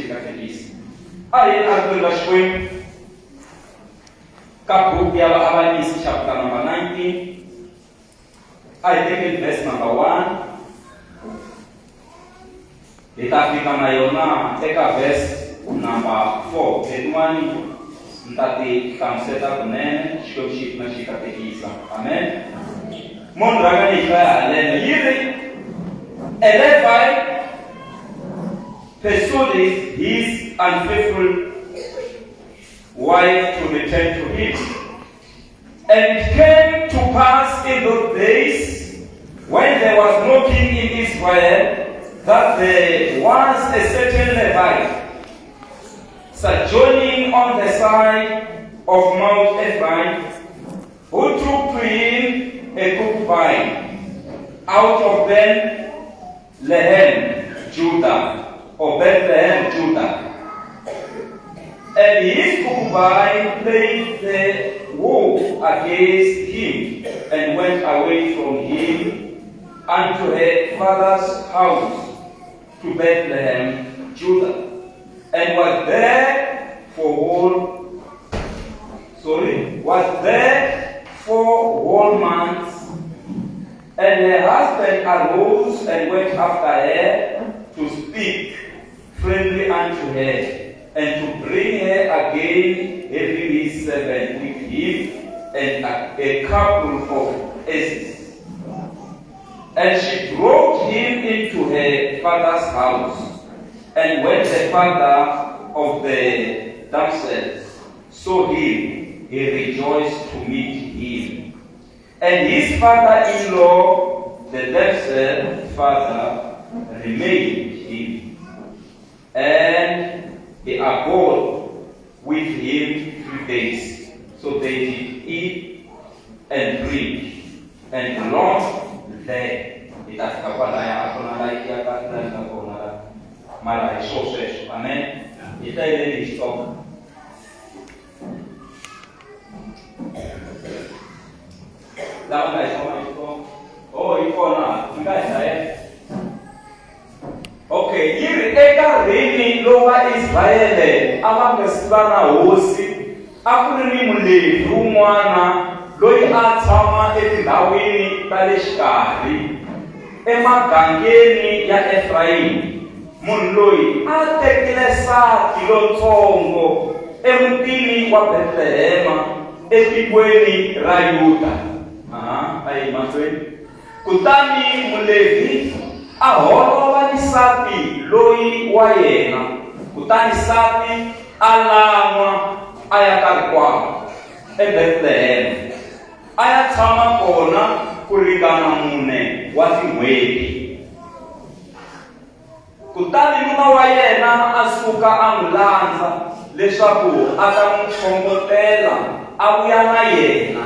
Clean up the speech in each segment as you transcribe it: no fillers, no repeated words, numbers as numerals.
xikatekisi. A hi arikulela Xikwembu ka buku ya Vaavanyisi chapter number 19. A hi tekeli verse number 1. Hi ta fika na yona eka verse number 4. Letiwani ni ta ti hlamuseta kunene Xikwembu xi na xikatekisa. Amen. Munhu rhanga ni hlaya haleno yi ri Levi pursued his unfaithful wife to return to him. And it came to pass in those days, when there was no king in Israel, that there was a certain Levite sojourning on the side of Mount Ephraim, who took to him a concubine out of Bethlehem, Judah, or Bethlehem, Judah. And his concubine played the war against him and went away from him unto her father's house to Bethlehem, Judah, and was there for whole months. And her husband arose and went after her to speak friendly unto her, and to bring her again, having his servant with him, and a couple of asses. And she brought him into her father's house. And when the father of the damsels saw him, he rejoiced to meet him. And his father-in-law, the damsel's father, remained him. And he abode with him 3 days. So they did eat and drink and lodged there. Amen. Okay, yiri eka rini lowa Israele avangesivana hosi akuri mulevi un'wana loyi a tshama etindhawini ta le xikarhi emagangeni ya Efrayimi. Munhu loyi a tekile sati lontsongo emutini wa Bethlehema etikweni ra Yuda. Ayi mahlweni. Kutani mulevi a holova ni sati loyi wa yena. Kutani sati a lan'wa a ya ka rikwavo eBethlehema. A ya tshama kona ku ringana 4 wa tin'hweti. Kutani nuna wa yena a suka a n'wi landza leswaku a ta n'wi khongotela a vuya na yena.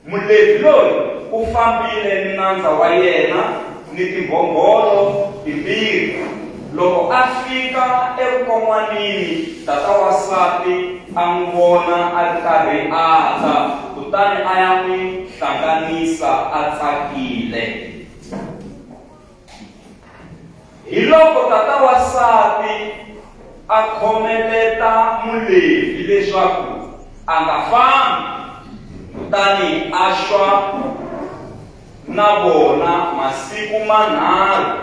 Mulevi loyi u fambile ni nandza wa yena ni timbhongolo timbirhi. Loko a fika evukon'wanini, tata wasati a n'wi vona a ri karhi a ta. Kutani a ya n'wi hlanganisa a tsakile. Hi loko tata wasati a khomeleta mulevi leswaku a nga fambi, kutani a xwa na vona masiku manharhu,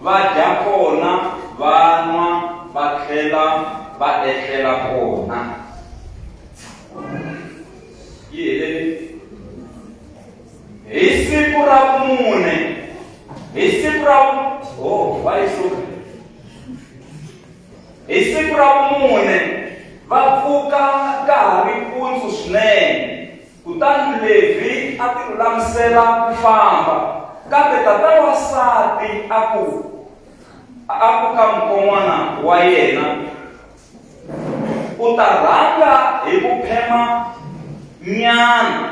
va dya kona, va nwa, va tlhela va etlela kona. Yi helele. Hi siku ra vumune, hi siku ra vumune va pfuka ka ha ri mpundzu swinene. Kutani mulevi a ti lulamisela ku famba, kambe tata wasati a ku ka mukon'wana wa yena, u ta rhanga hi ku phema nyana,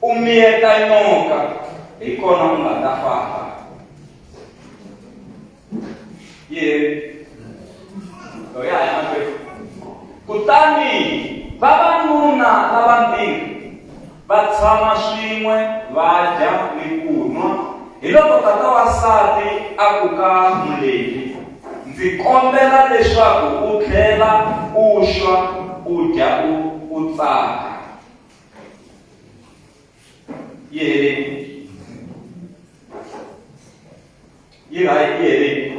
u miyeta nyoka, hi kona u nga ta famba. Kutani vavanuna lavambirhi va tshama swin'we, va dya ni ku nwa. Hi loko tata wasati a ku ka mulevi, ndzi kombela leswaku u tlhela u xwa u dya u tsaka. Yi herile.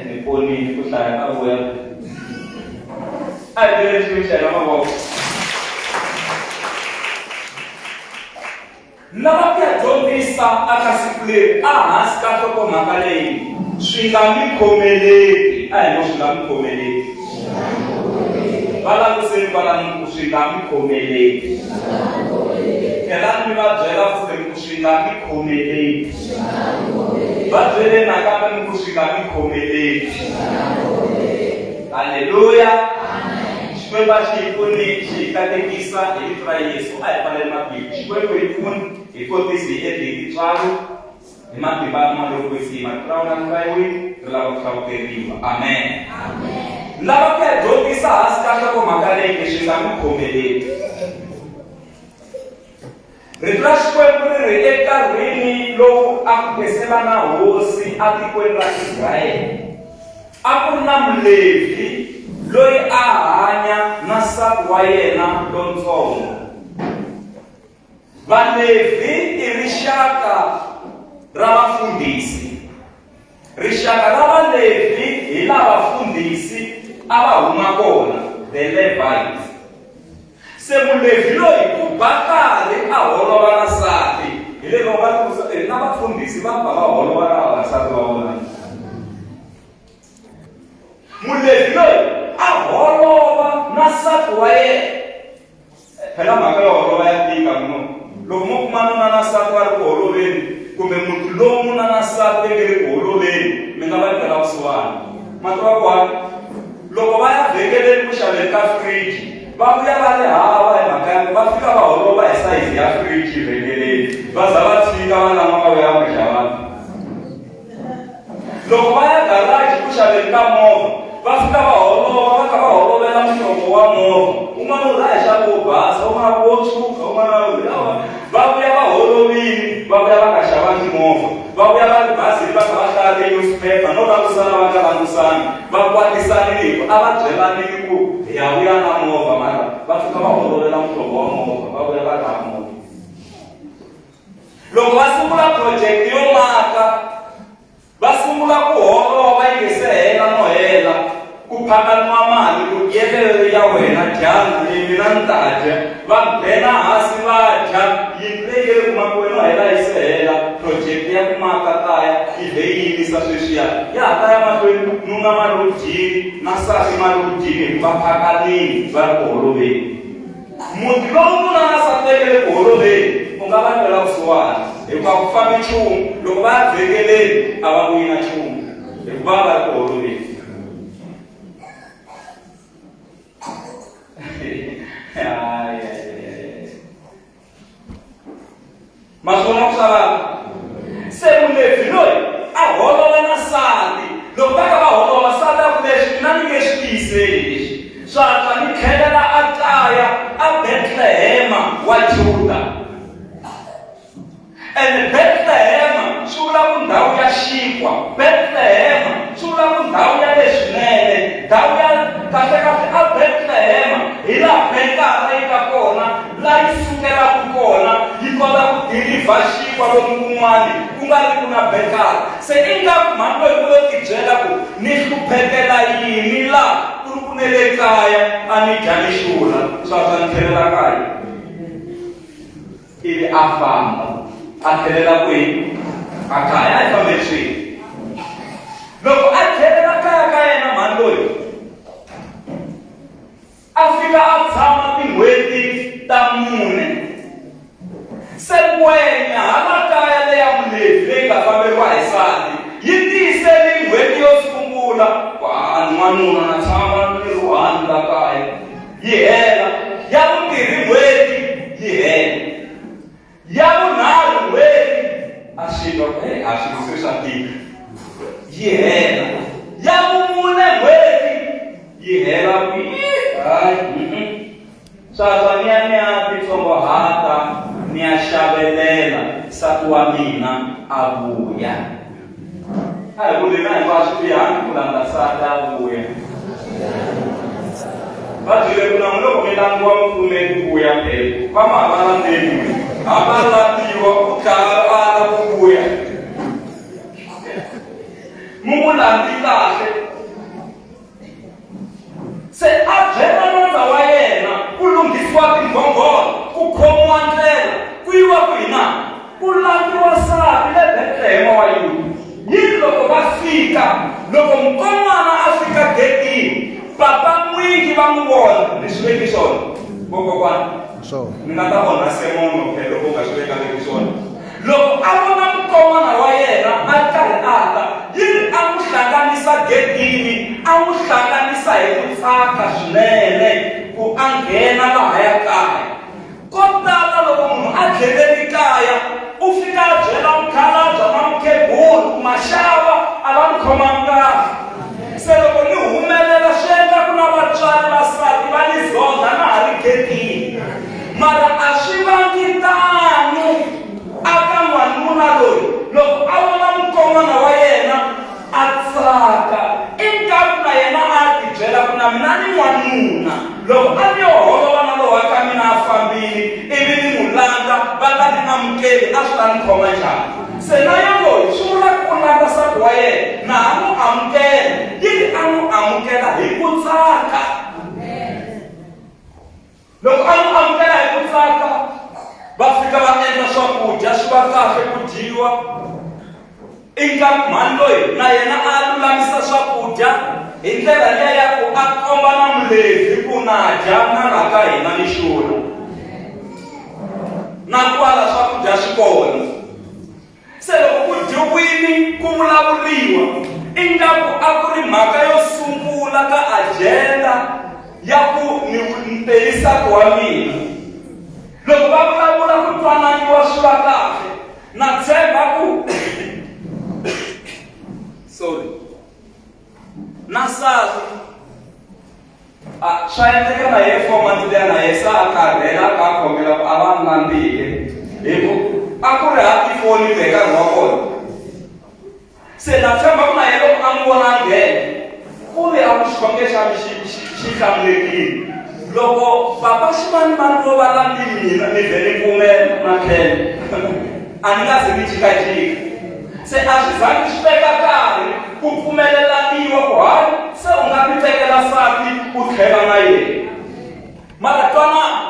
Ni ponile ku hlaya ka vuya. A hi leswi xela mavoko. Lava ku ya dyondzisa aka siku leri ehansi ka nhlokomhaka leyi swi nga mi khomeleki. A hi ngo swi nga mi khomeleki. Va languseni va languku swi nga mi khomeleki. Khelani mi va byela futhi ku swi nga mi khomeleki. Va byele nakambe mi ku swi nga mi khomeleki. Haleluya. Xikwembu xi hi pfuni xi hi katekisa hi vito ra Yesu. A hi pfaleli mabibhi. Xikwembu hi pfuni hi kotisi hi endli hi tintswalo hi matimba ma loko hi siyima tirawula nkayiwini ri lava ku hlavuteriwa. Amen. Lava ku ya dyondzisa hansi ka nhlokomhaka leyi swi nga mi khomeleki. Rito ra Xikwembu ri ri enkarhini lowu a ku peselana hosi etikweni ra Israyele. A ku ri na Mulevhi loyi a hanya na nsati wa yena lontsongo. Valevhi i rixaka ra vafundhisi. Rixaka ra Valevhi hi laha vafundhisi a va huma kona, the Levites. Se Mulevhi loyi ku ba karhi a holova na nsati. Hi lero na vafundhisi va ba va holova na vavasati va vona. Mulevhi loyi a holova na nsati wa yena. Phela mhaka yo holova ya tika no. Loko mo kuma nuna na nsati va ri ku holoveni kumbe muti lowu nuna na nsati ve nge ri ku holoveni mi nga va tela kusuwani. Matwa kwani loko va ya vhengeleni ku xaveni ka fridge va vuya va ri hava hi mhaka ya va fika va holova hi sayizi ya fridge vhengeleni va za va tshika va lama va vuya va xavana. Loko va ya garaji ku xaveni ka movha va fika va holova va kha va holovela muhlovo wa movha. Un'wana u ra hi xava wo basa un'wana wo tshuka un'wana va vuya va holovile va vuya va nga xavangi movha. Va vuya va ri bazini va kha va hlaya newspaper no langusana va nga langusani va kwatisanile ku a va byelanile ku hi ya vuya na movha mara va fika va holovela muhlovo wa movha va vuya va ri hava movha. Loko va sungula project yo maka va sungula ku holova yi nge se hela no hela ku phakaniwa mali ku yeleyo ya wena dyambu leyi mina ni ta dya va nghena hansi va dya yindlu leyi nge le ku makiweni no hela yi se hela project ya ku maka kaya yi vhe yi yimisa sweswiya ya ha ta ya mahlweni nuna ma lo dyini na nsati ma lo dyini va phakanini va ri ku holoveni. Muti lowu nuna na nsati va nge le ku holoveni u nga va twela kusuwani hikuva ku fambi nchumu loko va ya vhengeleni a va vuyi na nchumu hikuva va ri ku holoveni. Maswona ku xava se Mulevhi loyi a holova na nsati. Loko va ka va holova nsati a ku leswi mina ni nge swi tiyiseli leswi swa ta ni tlhelela a kaya a Bethlehema wa Juda. And Bethlehema swi vula ku ndhawu ya xinkwa. Bethlehema swi vula ku ndhawu ya leswinene, ndhawu ya kahle kahle. A Bethlehema hi laha Bekara yi ka kona laha yi sukelaku kona yi kota ku dilivha xinkwa lomu kun'wani ku nga ri ku na Bekara. Se i nga mhani loyi ku lo tibyela ku ni hluphekela yini laha ku ri ku ne le kaya a ni dya ni xurha swa ni tlhelela kaya. Ivi a famba a tlhelela kwihi? A kaya a hi fambeli swihi. Loko a tlhelela kaya ka yena mhani loyi a fika a tshama tin'hweti ta 4. Se ngwenya hala kaya leya Mulevhi leyi nga famberiwa hi nsati yi tiyiseli n'hweti yo sungula n'wanuna na tshama ni ruhani la kaya yi hela. Ya vumbirhi n'hweti yi hela. Ya vunharhu n'hweti a xitwa a swilo swa tika yi hela. Ya vumune n'hweti yi hela swa ni ya titsongohata ni ya xavelela nsati wa mina a vuya. A hi vuleni a hinkwaswo swihani ku landza nsati a vuya. Va byele ku na loko mi langiwa mfume ku vuya phela va ma va landzeni a va landziwa ku tlhela ku vuya. Mu landzi kahle se a byela nandza wa yena ku lunghisiwa tinghongholo ku khomiwa ndlela ku yiwa kwina ku langiwa nsati le Bethlehema wa Yuda. Yini loko va fika loko mukon'wana a fika getini papa mwingi va n'wi vona leswi veki swona kokokwana mi nga ta vona semono phela loko u nga swi vekangeki swona. Loko a vona mukon'wana wa yena a karhi a ta yini a n'wi hlanganisa getini a n'wi hlanganisa hi ku tsaka swinene ku a nghena laha ya kaya. Ko tala loko munhu a tlheleli kaya u fika a byela mukhalabye na mukhegulu ku maxava a va n'wi khomangi kahle. Se loko ni humelela swi endla ku na vatswari vasati va ni zonda na ha ri getini mara a swi vangi tano aka n'wanuna loyi loko a vona mukon'wana wa yena a tsaka ingaku na yena a ti byela ku na mina ni n'wanuna loko a ni holova na lowa ka mina a fambile ivi ni n'wi landza va nga ni amukeli a swi ta ni khoma njhani. Se na yo loyi swi vula ku landza nsati wa yena na a n'wi amukela yini a n'wi amukela hi ku tsaka. Loko a n'wi amukela hi ku tsaka va fika va endla swakudya swi va kahle ku dyiwa. Ingaku mhani loyi na yena a lulamisa swakudya hi ndlela liya ya ku a komba na mulevi ku na dya na la ka hina ni xurha na kwala swakudya swi kona. Se loko ku dyiwile ku vulavuriwa ingaku a ku ri mhaka yo sungula ka ajenda ya ku ni ntelisako wa mina. Loko va vulavula ku twananiwa swi va kahle na tshemba ku na nsati swa endleka na ye format liya na ye sa a karhela ka a khongela a va nambile hi ku a ku ri ha tifoni le nkarhi wa kona. Se na tshemba ku na ye loko a n'wi vona a nghena ku ve a ku xikhonge xa mi xi hlamulekile. Loko papa ximanimani vo va landzile mina ni vhe ni pfumela na tlhelo a ni nga ze ni jikajika. Se a swi zangi swi teka nkarhi ku pfumelelaniwa ku hayi se u nga ti tekela nsati u tlhela na yena. Mara twanana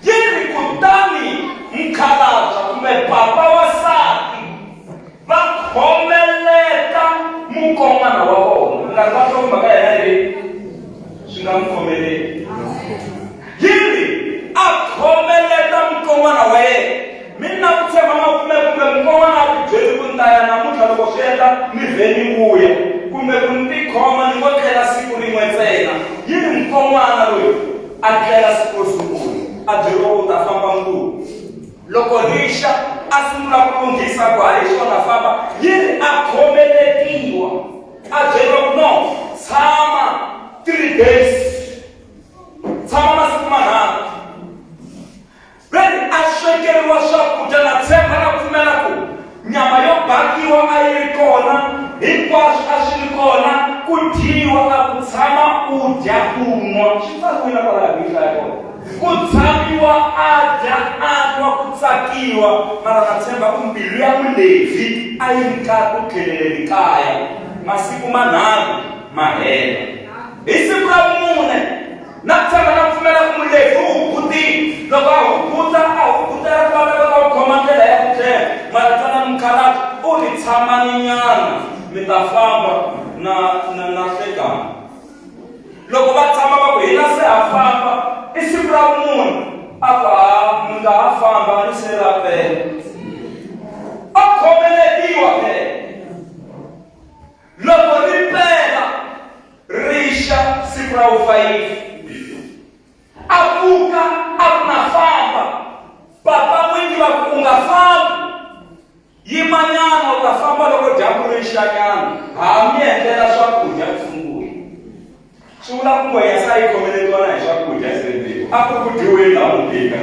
yini kutani mukhalabye kumbe papa wa nsati va khomeleta mukon'wana wa vona. Nkarhi va twa mhaka yena leyi swi nga n'wi khomeleli. Yini a khomeleta mukon'wana wa yena. Mina ku tshemba na kumbe mukon'wana a ku byeli ku ni ta ya namuntlha loko swi endla ni vhe ni vuya kumbe ku ni tikhoma ni ngo tlela siku rin'we ntsena. Yini mukon'wana loyi a tlela siku ro sungula a byeriwa ku ta famba nguru loko rixa a sungula ku lunghisa ku hayi swona famba. Yini a khomeletiwa a byeriwa ku no tshama 3 days tshama masiku manharhu. Veni a swekeriwa swakudya na tshemba na pfumela ku nyama yo bakiwa a yi ri kona hinkwaswo a swi ri kona ku dyiwa a ku tshama u dya u nwa. Swi tsakiwile kwalaho hi hlaya kona ku tshamiwa a dya a nwa ku tsakiwa. Mara na tshemba ku mbilu ya mulevi a yi ri ka ku tlheleleni kaya masiku manharhu ma hela. Hi siku ra vumune na tshemba na pfumela ku mulevi u hukutile. Loko a hukutela ku va lava ka u khoma ndlela ya ku tlhela mara twana mukhalabye u ni tshamaninyana mi ta famba na nhlekani. Loko va tshama va ku hina se ha famba i siku ra vumune a ku mi nga ha famba ni se ra pela. A khomeletiwa phela. Loko ri pela rixa siku ra vu-5 a pfuka a ku na famba. Papa mwingi va ku u nga fambi yimanyana u ta famba loko dyambu ri xanyana ha mi endlela swakudya ku sungula. Swi vula ku ngwenya sa yi khomeletiwana hi swakudya sendeni a ku ri ku dyiweni laha mutini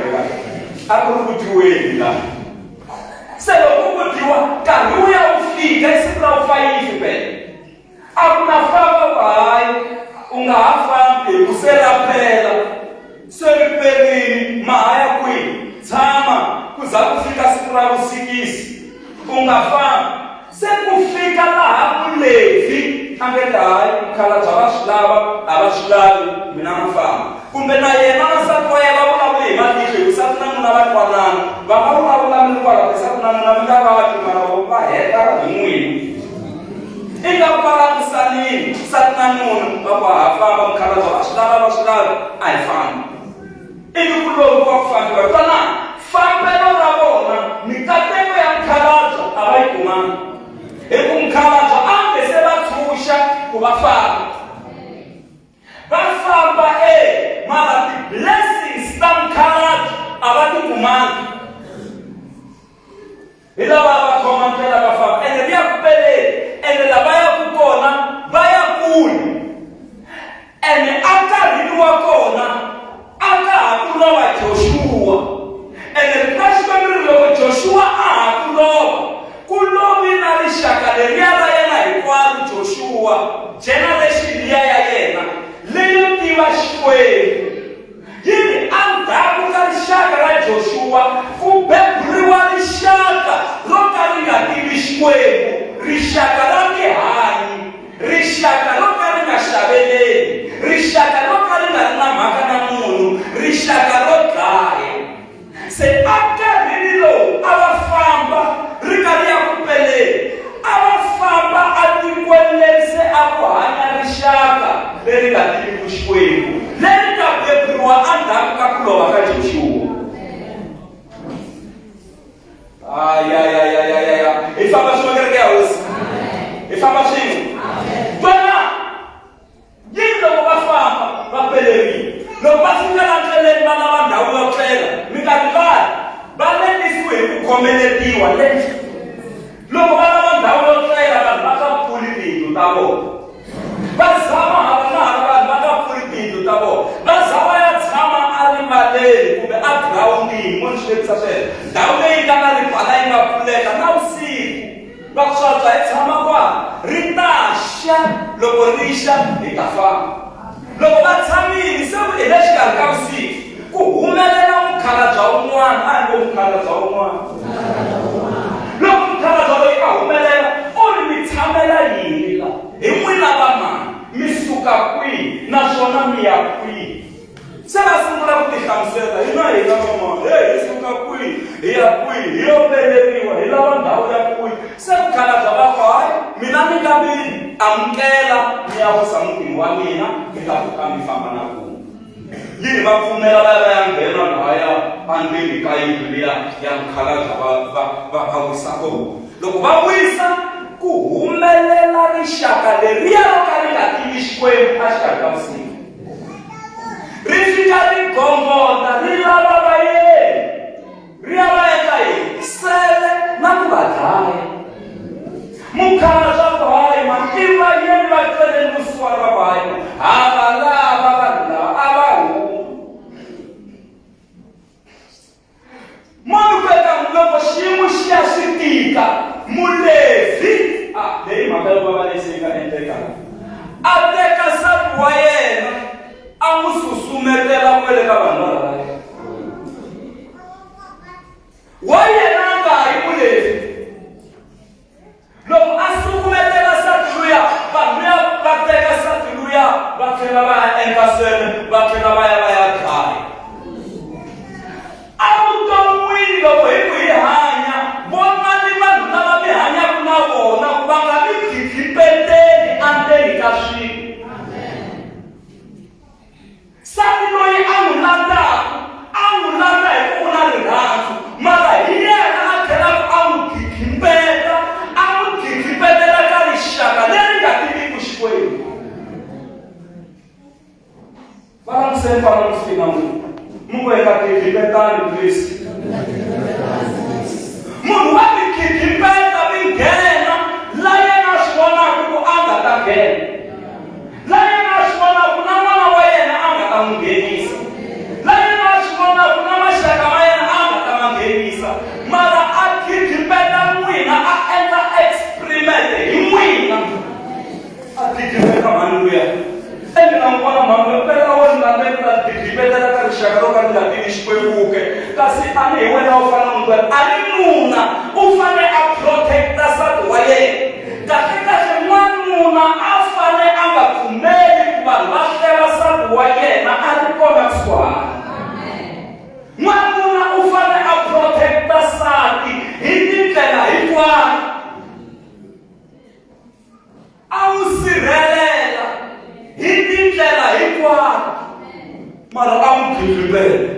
a ku ri ku dyiweni laha. Se loko ku dyiwa nkarhi wu ya wu fika hi siku ra vu-5 phela a ku na famba vai u nga ha fambi ku se rapela se riperini mahaya kwihi tshama ku za ku fika siku ra vusikisi u nga fambi se ku fika laha ku Levi a nge hayi mukhalabye va swi lava a va swi lavi mina na famba kumbe na yena n'wansati wa yena va vulavula hi matihlo hi ku nsati na nuna va twanana va nga vulavula mi kwala leswaku na nuna mi nga vati mara va heta hi n'wini i nga valamusanini nsati na nuna va ku ha famba mukhalabye va swi lava va swi lavi a hi famba ivi ku lowu wa ku fambiwa twana fambelo ra vona mikateko ya mukhalabye a va yi kumanga hi ku mukhalabye a nge se va tshunxa ku va famba va famba mara ti-blessings ta mukhalabye a va ti kumanga hi lava va khoma ndlela va famba ene ya ku peleni ene lava ya ku kona va ya kule ene a karhini wa kona a ka ha ku lova Joshua ene ka xikwembu loko Joshua a ha ku lova ku lovi na rixaka leriya ra yena hinkwaro Joshua generation liya ya yena leyo tiva Xikwembu yini endzhaku ka rixaka ra Joshua ku beburiwa rixaka ro ka ri nga tivi Xikwembu rixaka ra tihanyi rixaka ro ka ri nga xaveleli rixaka ro ka ri nga ri na mhaka na munhu rixaka ro dlaya se enkarhini lowu a va famba ri karhi ya ku peleni a va famba a tikwelerise a ku hanya rixaka leri nga tiviku Xikwembu leri nga beburiwa endzhaku ka ku lova ka Joshua hi famba swin'we kereke ya hosi hi famba swin'we twana yini loko va famba va pelerile loko va fika la ndleleni va lava ndhawu yo tlela minkarhi va lemisiwe hi ku khomeletiwa loko va lava ndhawu yo tlela vanhu va nga pfuli tiyindlu ta vona va zama hala na hala vanhu va nga pfuli tiyindlu ta vona va zama ya tshama erivaleni kumbe agirawundini mo ni swi vekisa sweswo ndhawu leyi nga na rivala yi nga pfuleka na vusiku va ku swabya hi tshama kwala ri ta xa loko ri xa hi ta famba loko va tshamile se hi le xikarhi ka vusiku ku humelela mukhalabye wun'wana a hi ngo mukhalabye wun'wana loko mukhalabye loyi a humelela u ri mi tshamela yini la hi n'wina va mani mi suka kwihi naswona mi ya kwihi se va sungula ku tihlamusela hina hi lava mani hi suka kwihi hi ya kwihi hi yo peleriwa hi lava ndhawu ya kwihi se mukhalabye va ku hayi mina ni nga mi amukela mi ya wisa mutini wa mina mi ta pfuka mi famba na kona yini va pfumela va ya nghena lahaya endzeni ka yindlu liya ya mukhalabye va wisa kona loko va wisa ku humelela rixaka leriya ro ka ri nga tivi Xikwembu a xikarhi ka vusiku ri fika ri gongota ri lava va yeni ri ya va endla yini sele na ku va dlaya mukhalabye ku hayi matimu va yeni va tseleni vusiwana va ku hayi hava lava vanhu lava a va huma monukweta loko xiyimo xi ya swi tika Mulevi leyi mhaka yo va lexi yi nga endlekaka a teka nsati wa yena a n'wi susumetela kwele ka vanhu valaya wa yena a nga hayi Mulevi loko a sukumetela nsati luya vanhu luya va teka nsati luya va tlhela va ya endla swele va tlhela va ya dlaya a vuton'wini loko hi ku hi hanya vonani vanhu lava mi hanyaka na vona ku va nga mi khikipeteli endzeni ka swilo nsati loyi a n'wi landza hi ku u na rirhandzu mara hi yena a tlhelaka a n'wi khikipeta a n'wi khikipetela ka rixaka leri nga tiviku Xikwembu va langutiseni va langusini na munhu hi nga khikipetani please munhu wa mi khikipeta mi nghena la yena a swi vonaka ku a nga ta nghena la yena a swi vonaka na n'wana wa yena a nga ta n'wi nghenisa la yena a swi vonaka na maxaka ma yena a nga ta ma nghenisa mara a khikipeta n'wina a endla experiment hi n'wina a haleluya. Ende namuona mama pela wona ndenda dibetela ka shakaro ka ndati ishikwebuke kasi ane wena ufana munhu alinuna ufane a protecta satu waye katika mwanuna afane anga kumeli kuba lahlela satu waye na alikona swala mwanuna ufane a protecta sati hindlela hitwa awusirelela hindlela hitwa mara amkhulibele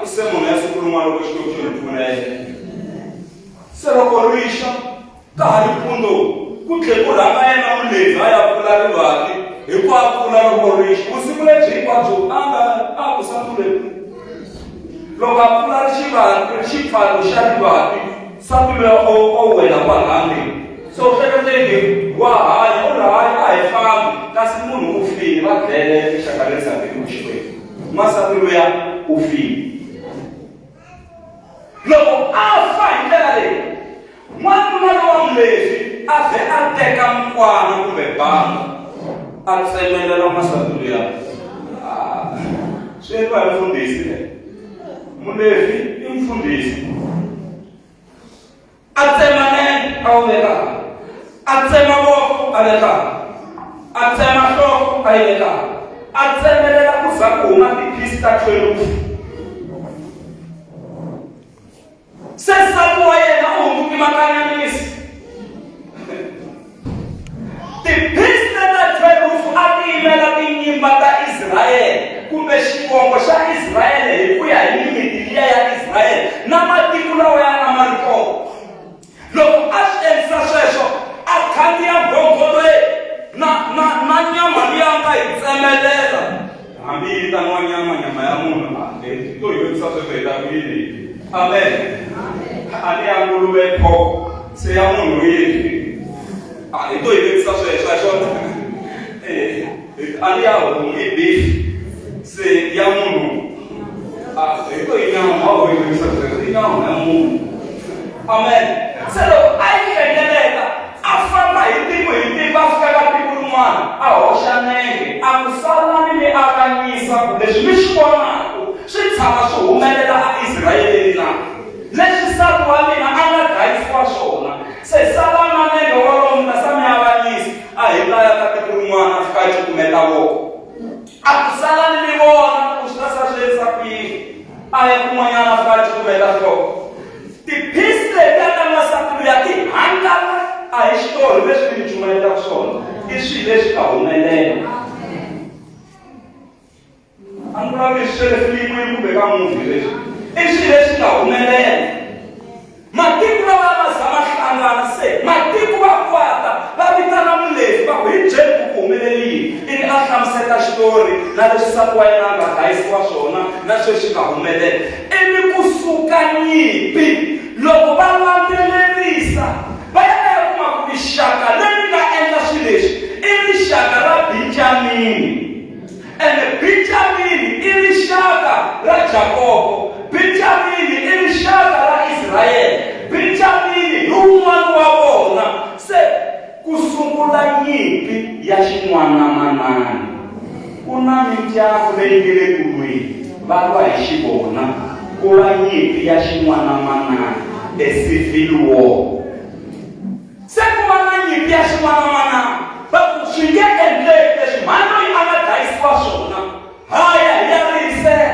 isemo nesikhuluma lokushikho kufunele selokorisha kaharipundo kutle kulanga yena umlezi ayaphula lwakhe ekwaphula lokorisha usikule nje kwazo anga akusatule lokaphula shipalo shalwakhe satule owela kwahambe so hleketenge wahaya olahaya ayifami kasi munhu ufile badlele ishakalesa ngekushikwe masatuloya ufile loko afa indlela leyi n'wanuna lowa mlezi ave a teka mkwana kumbe banga a tsemelela masatulo ya swi endliwa hi mfundhisi leyi mulezi i mfundhisi a tsema nenge a wu veka a tsema voko a veka a tsema nhloko a yi veka a tsemelela ku za ku huma tiphisi ta 12 se sapu wa yena u hunguti makanyamisi tiphisi ta 12 a ti yimela tinyimba ta Israyele kumbe xivongo xa Israyele hi ku ya hi mimiti liya ya Israyele na matiko lawa ya nga ma ri kona loko a swi endlisa sweswo a khandziya gongo leyi na nyama liya nga yi tsemelela hambi yi vitaniwa nyama ya munhu to yi vekisa sweswo hi ta ku yini amen ani ya nguluve khoko se ya munhu yini ani to yi vekisa sweswo ani ya homu i beef se ya munhu to yi nyama a yi vekisa sweswo i nyama ya munhu amen se loko a yi hlengeleta a famba hi tiko va fika ka tiko rin'wana a hoxa nenge a ku sala ni miavanyisa ku leswi mi swi vonaku swi tshama swi humelela a Israyele na leswi sapu wa mina a nga dlayisiwa swona se sala na nenge wolowo na sa miavanyisa a hi laya ka tiko rin'wana a fika cukumeta voko a ku sala ni mi vona ku swi ta sa swi endlisa ku yini a ya kun'wanyana a fika cukumeta voko tiphisi leti a ta masatulo ya ti hangala a hi xitori leswi mi cumelaka swona i swilo leswi ta humelela a ni vulavi swi swele filimini kumbe ka movie leswi i swilo leswi ta humelela matiko lawa ya mazama hlangana se matiko va kwata va vitana mulezi va ku hi byeli ku humelelini ivi a hlamuseta xitori na leswi sapu wa yena a nga dlayisiwa swona na sweswi nga humelela ivi kusuka nyimpi loko va landzelerisa va ya kuma ku rixaka leri nga endla swilo leswi i rixaka ra Benjamini ene Benjamini i rixaka ra Jakobo Benjamini i rixaka ra Israyele Benjamini hi wun'wana wa vona se ku sungula nyimpi ya xin'wanamanani ku na mindyangu leyi nge le kulweni va lwa hi xivona ku va nyimpi ya xin'wanamanani a civil war se ku va na nyimpi ya xin'wanamanani va ku swi nge endleki leswi mhani loyi a nga dlayisiwa swona haya hi ya rihisela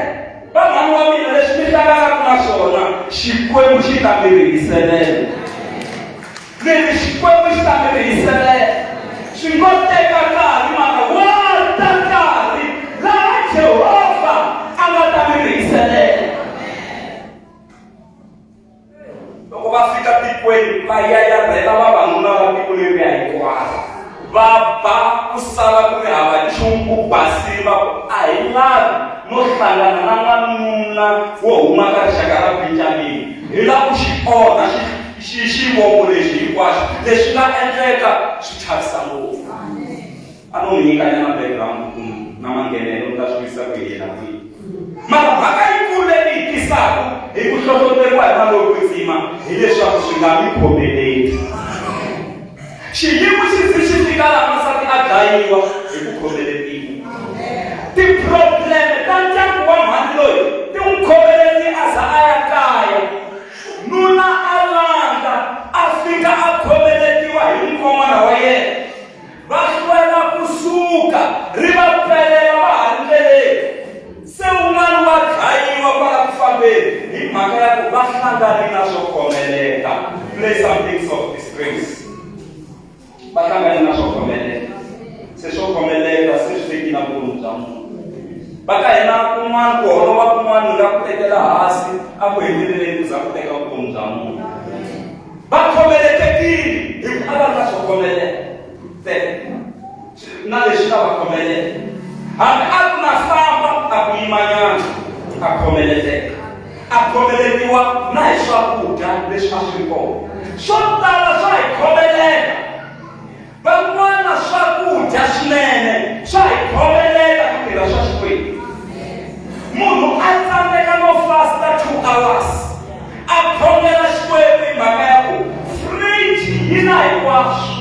va mhani wa mina leswi mi hlanganaka na swona xikwembu xi ta mi rihiselela levi xikwembu xi ta mi rihiselela swi ngo teka nkarhi mara wa ta nkarhi laha Jehova a nga ta mi rihiselela loko va fika tikweni va yayarhela vavanuna va tiko leriya hinkwaro va ba ku sala ku ri hava nchumu ku basile va ku a hi lavi no hlangana na n'wanuna wo huma ka rixaka ra Benjamini hi lava ku xi onha xivongo lexi hinkwaxo leswi nga endleka swi chavisa ngopfu a no mi nyikanya na background na manghenelo ta swi yisa ku yena kwihi mara mhaka yikulu leyi hi tisaka hi ku hlohloteriwa hi maloko ndzima hileswaku swi nga mi khomeleli xiyimo xi fika laha masati a dlayiwa hi ku khomeletiwa. Tiprobleme ta ndyangu wa mhani loyi ti n'wi khomeleti a za a ya kaya. Nuna a landza a fika a khomeletiwa hi nkomana wa yena. Va hlwela kusuka ri va pelela va ha ri ndleleni. Se un'wana wa dlayiwa kwala ku fambeni hi mhaka ya ku va hlangane na swo khomeleka. Play some things of disgrace. Va hlangane na swo khomeleka. Se swo khomeleka se swi fikile na vutomi bya munhu. Va ka hina kun'wana ku holova kun'wana nga ku tekela hansi a ku heteleleni ku za ku teka vutomi bya munhu. Va khomeletekile hi ku a va na swo khomeleka. Na leswi nga va khomeleka. Hambi a ku na famba a ku yimanyana a khomeleteka. A khomeletiwa na hi swakudya leswi a swi kona. Swo tala swa hi khomeleka. Van'wana swakudya swinene swa hi khomeleka ku tirha swa Xikwembu. Munhu a tsandzeka no fasta 2 hours a khomela Xikwembu hi mhaka ya ku fridge yi na hinkwaswo.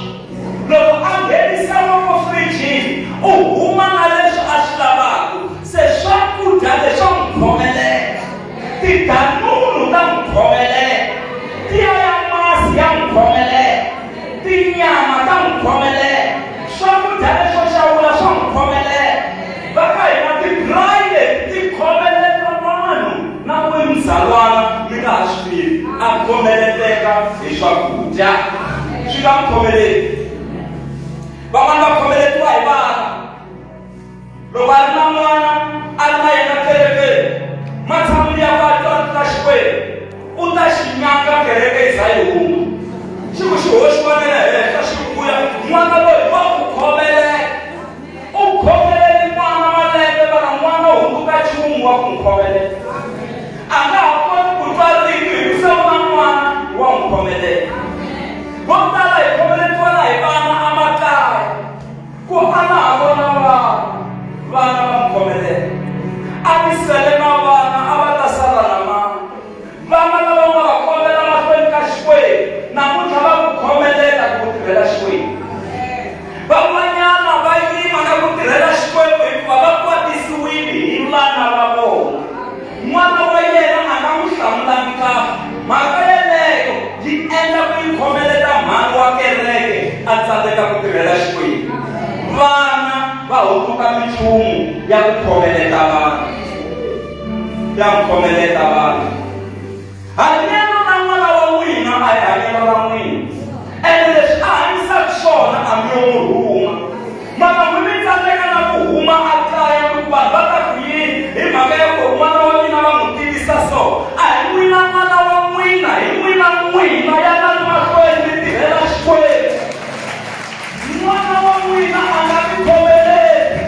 Loko a nghenisa loko frijini u huma na leswi a swi lavaka. Se swakudya leswo n'wi khomeleka. Tidanunu ta n'wi khomeleka. Tiya ya masi ya n'wi khomeleka. Tinyama ta n'wi khomeleka. Swakudya leswo xawula swa n'wi khomeleka. Va ka hina ti-bride ti khomeleka vanhu na n'wemuzalwana mi nga ha swi tivi. A khomeleteka hi swakudya. Swi nga n'wi khomeleki. Van'wana va khomeletiwa hi vana. Loko a ri na n'wana a ri na yena kerekeni matshan'wini ya vatu a ri na Xikwembu u ta xi nyanga kereke yi za yi huma. Xi ku xi hoxiwa na le henhla xi vuya n'wana loyi wa ku khomeleka. U khomeleli n'wana malembe mara n'wana u hunguka nchumu wa ku n'wi khomeleka. A nga ha koti ku twa rimi hi ku se u na n'wana wa n'wi khomeleka. Vo tala hi khomeletiwa na hi vana amakaya ku a na ha vona vana va n'wi khomeleka. A ti sele na vana a va ta sala na mani. Vana lava nga va khomela mahlweni ka Xikwembu namuntlha va ku khomeleka ku tirhela Xikwembu. Van'wanyana va yima na ku tirhela Xikwembu hikuva va kwatisiwile hi vana va vona. N'wana wa yena a nga n'wi hlamulangi kahle. Mhaka yeleyo yi endla ku yi khomeleta mhani wa kereke a tsandzeka ku tirhela Xikwembu. Vana va hunguka minchumu ya ku khomeleta vanhu. Ya ku khomeleta vanhu. Hanyelo na n'wana wa n'wina a hi hanyelo ra n'wina. Ene leswi a hanyisaka swona hambi yo n'wi rhuma. Mara n'wi mi tsandzeka na ku huma a kaya loko vanhu va ta ku yini hi mhaka ya ku n'wana wa mina va n'wi tivisa so. A hi n'wina n'wana wa n'wina hi n'wina n'wina ya na mahlweni mi tirhela Xikwembu. N'wana wa n'wina a nga mi khomeleti.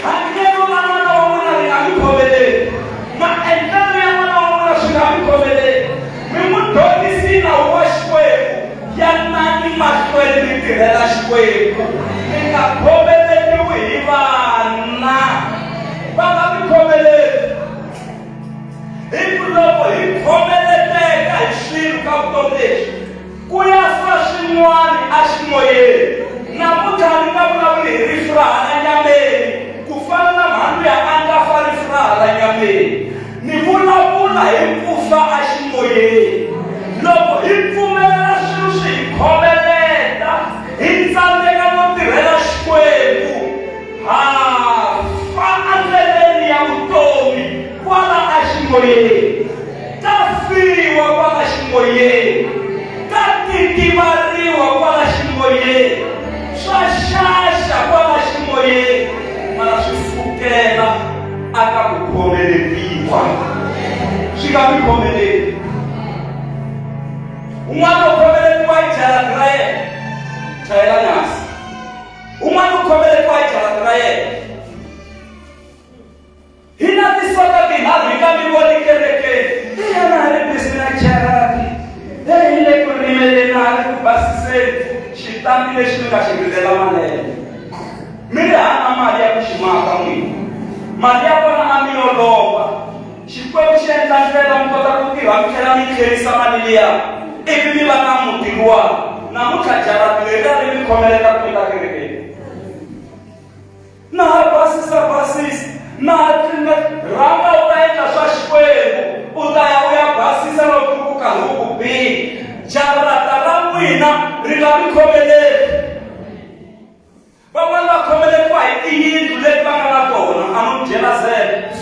Hanyelo na n'wana wa n'wina ri nga mi khomeleti. Maendlelo ya n'wana wa n'wina swi nga mi khomeleti. Mi n'wi dyondzisi nawu wa Xikwembu. Ya nani mahlweni mi tirhela Xikwembu. Mi nga khomeletiwi hi vana. Va nga mi khomeleti. Hi ku loko hi khomeleteka hi swilo ka vutomi lexi ku ya fa swin'wana a ximoyeni. Namuntlha ni nga vulavuli hi rifu ra hala nyameni ku fana na mhani ya a nga fa rifu ra hala nyameni. Ni vulavula hi ku fa a ximoyeni. Loko hi pfumelela swilo swi hi khomeleta hi tsandzeka no tirhela Xikwembu ha fa endleleni ya vutomi kwala a ximoyeni. Ka fiwa kwala ximoyeni. Ka tikivariwa kwala ximoyeni. Swa xaxa kwala ximoyeni. Mara swi sukela aka ku khomeletiwa. Swi nga mi khomeleti. Un'wana u khomeletiwa hi jarati ra yena. Chayela nyasi. Un'wana u khomeletiwa hi jarati ra yena. Hi na tisota tinharhu hi nga mi voni kerekeni. Hi yena ha ri busy na jarati. Hi le ku rimeleni ha ri ku basiseni xitambi lexi mi nga xi rizela malembe. Mi ri hava mali ya ku xi maka n'wina. Mali ya kona a mi yo lomba. Xikwembu xi endla ndlela mi kota ku tirha mi tlhela mi tlherisa mali liya. Ivi mi va na muti luwa. Namuntlha jarati leri a ri mi khomeleta ku mi ta kerekeni. khazela.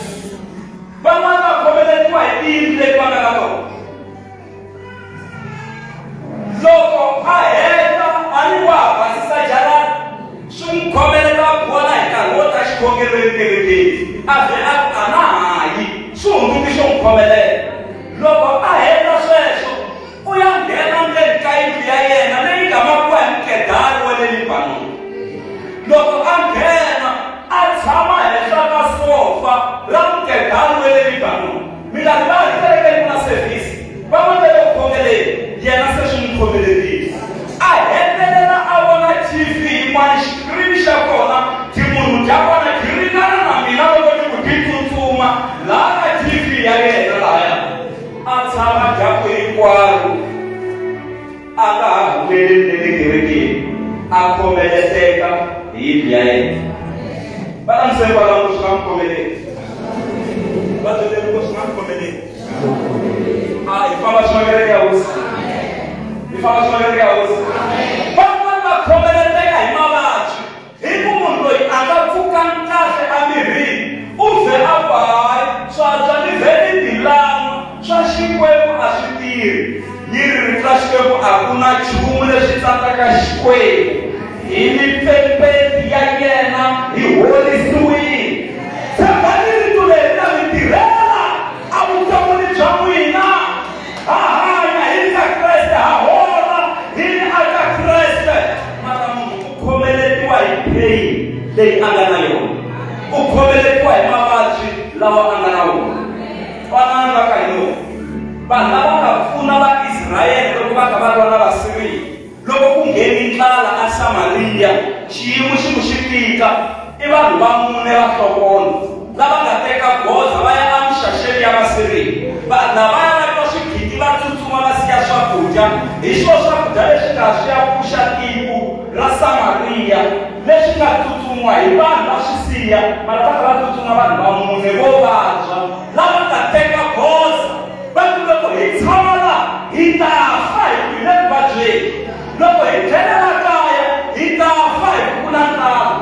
Van'wana va khomeletiwa hi tiyindlu leti va nga ka tona. Loko a heta a ni wa basisa jarata, swi n'wi khomelela kona hi nkarhi wo ta xikhongelweni kerekeni. A vhela a na hayi, swi hundzuki xo n'wi khomelela. Loko a heta sweswo, u ya nghena ndzeni ka yindlu ya yena leyi nga makiwa hi mukedari wa le Libanoni. Loko a nghena a tshama henhla ka sofa ra mukedari wa le Libanoni. Mina ni va hi kerekeni ku na service, va mandele ku khomeleni, yena se swi n'wi khomelekile. A hetelela a vona TV yin'wana xikirini xa kona munhu bya kona byi ringana na mina loko ni ku byi tsutsuma laha ka TV ya yena lahaya. A tshama dyambu hinkwaro a nga ha humeleli le kerekeni, a khomeleteka hi yindlu ya yena. Va hlamuseli kwalaho swi nga n'wi khomeleli. Va byele loko swi nga n'wi khomeleli. Hi famba swi nga kereke ya hosi. Hi famba swi nga kereke ya hosi. Van'wana va khomeleteka hi mavabyi. Hi ku munhu loyi a nga pfukanga kahle emirini, u vhe a bayi, swa ni vhele dilama, swa Xikwembu a swi tirhi. Yiri ra Xikwembu a ku na nchumu leswi tsatsaka Xikwembu. Hi mipempeti ya yena hi horisiwile. Tshembani rito leri na mi tirhela a vutomini bya n'wina. Ha hanya hi ka Kreste, ha hola hi aka Kreste. Mara munhu u khomeletiwa hi pain leyi a nga na yona, u khomeletiwa hi mavabyi lawa a nga na wona. Van'wana va ka hina vanhu lava nga pfuna va Israyele loko va kha va lwa na Vasiriya, loko ku ngheni ndlala a Samariya, xiyimo xi ku xi tika, i vanhu va mune va hlokona lava nga teka goza va ya emuxaxeni ya Vasiriya. Vanhu lavaya va twa swigidi va tsutsuma va siya swakudya, hi xo swakudya leswi nga swi ya pfuxa tiko ra Samariya leswi nga tsutsumwa hi vanhu va swisiya, mara va kha va tsutsuma vanhu va mune vo vabya lava nga teka goza va ku loko hi tshama laha hi ta fa hi ku hi le vuvabyeni, loko hi tlhelela kaya hi ta fa hi ku na ndlala,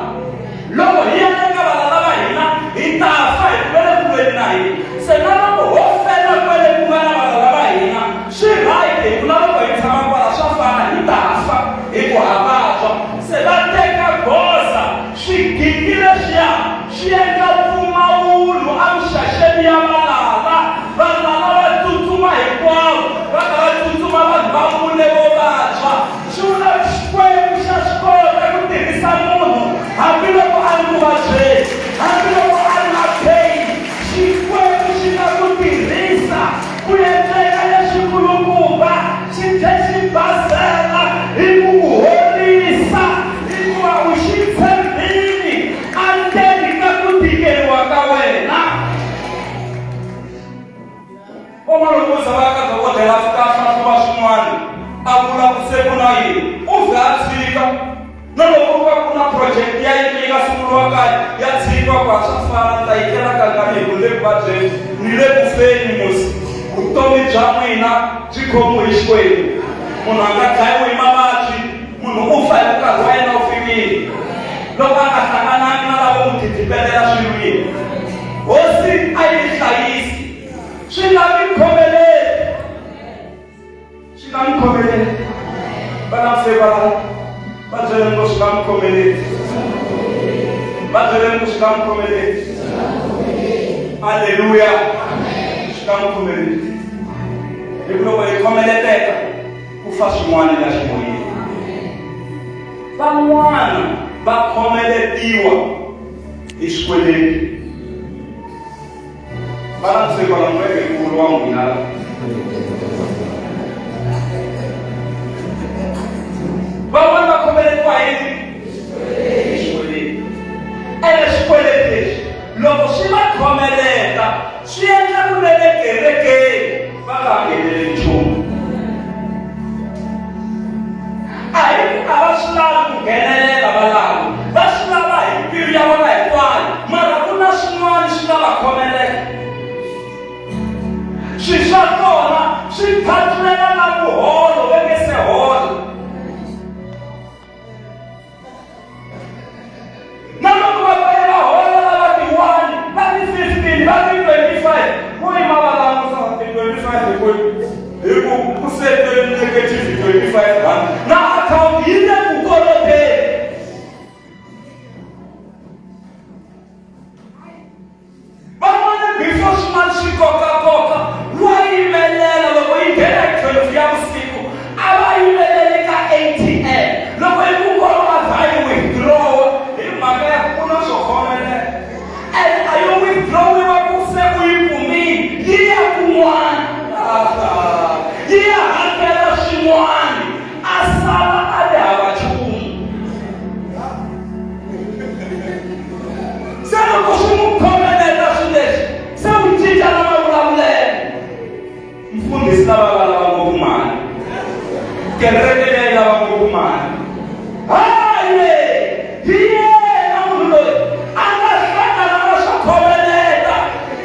loko hi ya eka vana lava hina hi ta fa hi ku ve le kulweni na hina. Se na loko ho fela kwele ku nga na vana lava hina swi right, hi ku na loko hi tshama kwala swa fana hi ta fa hi ku ha vabya. Se va teka goza swigidi leswiya swi endla mpfumawulo emuxaxeni ya valava. Vanhu lava va tsutsuma hinkwavo va kha va tsutsuma vanhu va mune vo vabya. Swi vula Xikwembu xa swi kota ku tirhisa munhu hambiloko a ri muvabyeni, hambiloko a ri na pain. Xikwembu xi nga ku tirhisa ku endleka lexikulukumba, xi tlhe xi basela hi ku ku horisa, hikuva u xi tshembile endzeni ka ku tikeriwa ka wena. Van'wana va ka dokodela fika hlahluva swin'wana a vula ku se ku na yini, u vhe a tshika. Na loko ku va ku na project ya yini yi nga sunguriwa kaya ya tshika ku swa fana ta yikela kangani hi ku le kuvabyeni ni le ku feni musi. Vutomi bya n'wina byi khomiwe hi Xikwembu. Munhu a nga dlayiwi hi mavabyi, munhu u fa hi nkarhi wa yena wu fikile. Loko a nga hlanganangi na lavo n'wi tidzipelela swilwini, hosi a yi ni hlayisi. Swi nga mi khomeleli, swi nga mi khomeleli. Va hlamuseli va byele ngo swi nga mi khomeleli, va byele ngo swi nga mi khomeleli. Aleluya, swi nga mi khomeleli. Hi ku loko hi khomeleteka ku fa swin'wana la ximoyeni. Van'wana va khomeletiwa hi swikweleti. Va hlamuseli kwala n'weke nkulu wa n'wina. Van'wana va khomeletiwa hi xikweleti. Ene xikweleti lexi loko swi va khomeleta swi endla ku le kerekeni va nga ngheneli nchumu. A hi ku a va swi lavi ku nghenelela valavi, va swi lava hi mbilu ya vona hinkwayo, mara ku na swin'wana swi nga va khomelela. Swi swa kona swi phatulela na muholo ve nge se hola. Na loko va va hola lava tiwani va ni ku na swo khomelela. And are you withdrawing wa ku se u yi kumile? Yi ya kun'wana. Yi ya hakela swin'wana. A sala a ri hava nchumu. Se loko swi n'wi khomelela swilo leswi, se u cinca na mavulavulelo. Mfundhisi lava va lava ngopfu mali. Kereke leyi lava ngopfu mali. Hayi! Hi yena munhu loyi a nga hlangana na swa khomeleta.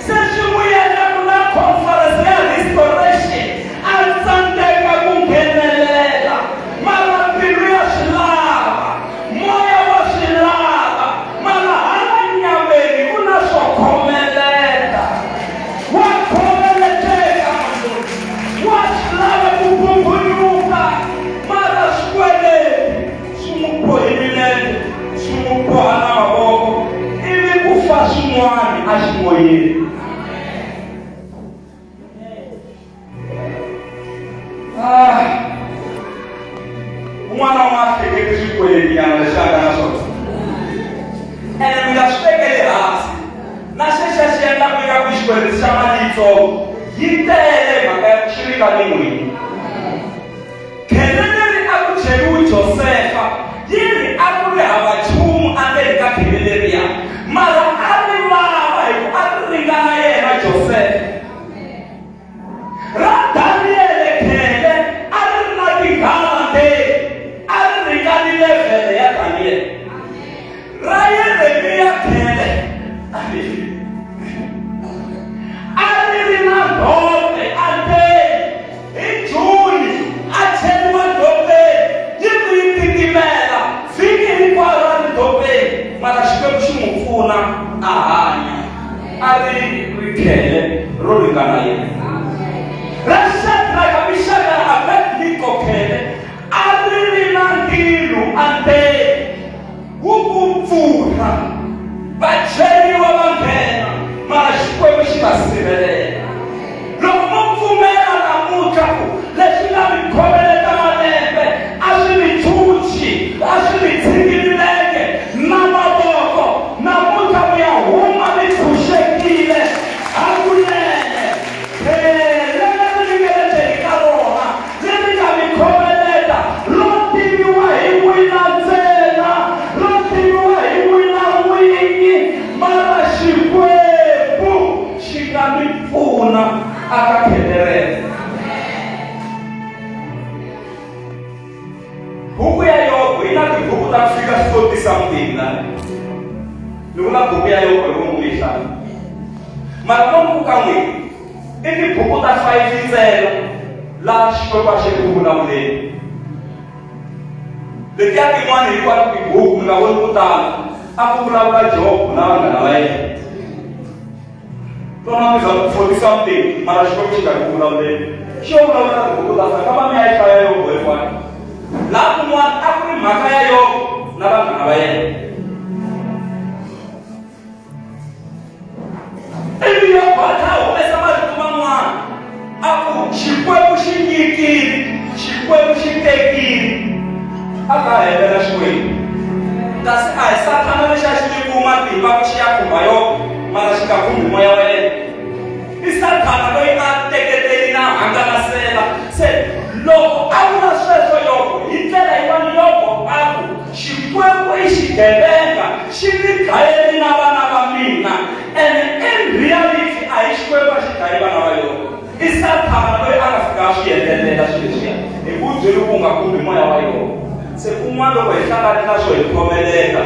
Se swi n'wi endla ku na conference ya restoration. A tsandzeka ku nghenelela. Mara mbilu ya swi lava. Moya wa swi lava. Mara hala nyameni ku na swo khomeleta. Wa khomeleteka munhu. Wa swi lava ku bumbunyuka. Mara swikweleti swi n'wi bohe milenge, swi n'wi boha na mavoko, ivi ku fa swin'wana a xi moyeni. Un'wana u nga hleketi swikweleti nyana leswi a nga na swona. Ene mi nga swi tekeli hansi. Na xexa xi endlaka eka ku xikweleti xa mali yitsongo yi tele mhaka ya ku xi ri ka ni n'wini. Khele leri a ku cheriwi Josefa, yi ri a ku ri hava nchumu endzeni ka khele leriya. Mara a ri lava hi ku a ri ringana yena Josefa. Ra Daniele khele a ri ri na tinghala ndeni, a ri ringanile vhele ya Daniele. Ra Yeremiya khele a ri ri na ndope andeni. Hi Juni a cheriwa ndopeni, yi ku yi titimela vhiki hinkwaro a ri ndopeni, mara Xikwembu xi n'wi pfuna a hanya. A ri khele ro ringana yena. Ra Shadraka, Meshaki na Abednego khele a ri ri na ndilo andeni. Wu ku pfuna, va cheriwa va nghena, mara Xikwembu xi va sivelela. Loko mo pfumela namuntlha ku leswi nga mi khomeleta malembe a swi mi chuchi, a swi mi tshiki milenge na mavoko, namuntlha mi ya huma mi tshunxekile hakunene. Leri mi nga le ndzeni ka rona, leri nga mi khomeleta, ro tiviwa hi n'wina ntsena, ro tiviwa hi n'wina n'winyi, mara Xikwembu xi nga mi pfuna aka khelereke. Buku ya Yobu yi na tibuku ta fika 40 something la. Ni vula buku ya Yobu hi n'wi hlaya. Mara lomu ka n'wina i tibuku ta 5 ntsena laha Xikwembu a xi ri ku vulavuleni. Letiya tin'wana hinkwato tibuku mi nga voni ku tala a ku vulavula Job na vanghana va yena. Tona mi za 40 something mara Xikwembu xi nga ri ku vulavuleni. Xo vulavula tibuku ta 5 kamba mi ya yi hlaya Yobu hinkwayo. Laha kun'wana a ku ri mhaka ya Yobu na vanghana va yena. Ivi Yobu a tlha humesa marito man'wana a ku Xikwembu xi nyikile, Xikwembu xi tekile. A nga helela Xikwembu. Kasi a hi Satana lexi a xi nyikiwe matimba ku xi ya khumba Yobu, mara xi nga khumbi moya wa yena. I Satana loyi a teketeli na hangalasela. Se loko a vula sweswo Yobu, hi ndlela yin'wana Yobu a ku Xikwembu i xigevenga, xi ni dlayeli na vana va mina. And in reality a hi Xikwembu a xi dlaye vana va Yobu. I Satana loyi a nga fika a swi endlelela swilo leswiya hi ku byeli ku nga khumbi moya wa Yobu. Se kun'wana loko hi hlangane na swo hi khomeleta,